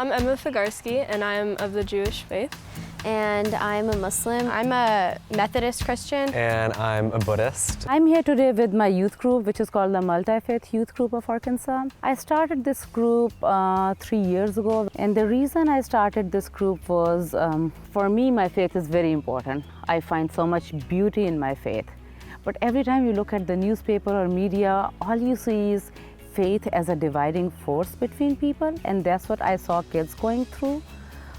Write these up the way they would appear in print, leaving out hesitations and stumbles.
I'm Emma Figarski, and I'm of the Jewish faith. And I'm a Muslim. I'm a Methodist Christian. And I'm a Buddhist. I'm here today with my youth group, which is called the Multifaith Youth Group of Arkansas. I started this group 3 years ago, and the reason I started this group was, for me, my faith is very important. I find so much beauty in my faith. But every time you look at the newspaper or media, all you see is faith as a dividing force between people, and that's what I saw kids going through.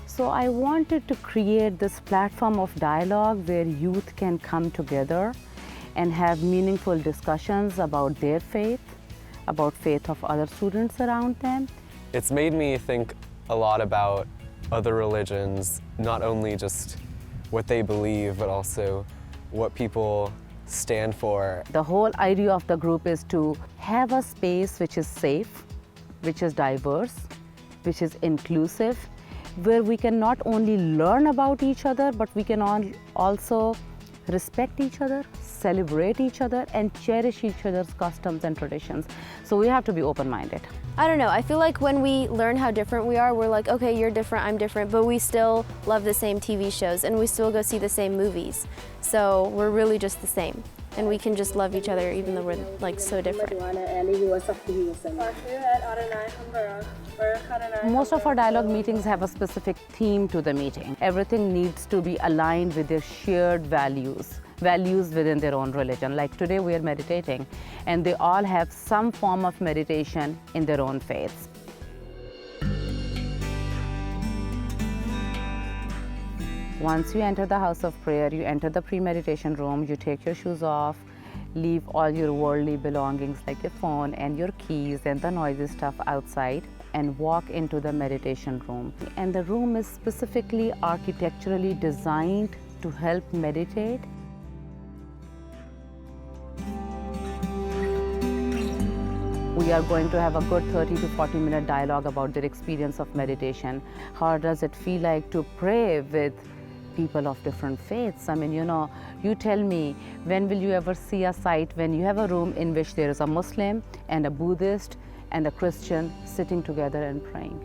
So I wanted to create this platform of dialogue where youth can come together and have meaningful discussions about their faith, about faith of other students around them. It's made me think a lot about other religions, not only just what they believe, but also what people stand for. The whole idea of the group is to have a space which is safe, which is diverse, which is inclusive, where we can not only learn about each other, but we can also respect each other, celebrate each other, and cherish each other's customs and traditions. So we have to be open-minded. I don't know, I feel like when we learn how different we are, we're like, okay, you're different, I'm different, but we still love the same TV shows and we still go see the same movies. So we're really just the same. And we can just love each other even though we're like so different. Most of our dialogue meetings have a specific theme to the meeting. Everything needs to be aligned with their shared values within their own religion. Like today we are meditating, and they all have some form of meditation in their own faiths. Once you enter the house of prayer, you enter the pre-meditation room, you take your shoes off, leave all your worldly belongings like your phone and your keys and the noisy stuff outside, and walk into the meditation room. And the room is specifically architecturally designed to help meditate. We are going to have a good 30 to 40-minute dialogue about their experience of meditation. How does it feel like to pray with people of different faiths? I mean, you tell me, when will you ever see a site when you have a room in which there is a Muslim and a Buddhist and a Christian sitting together and praying?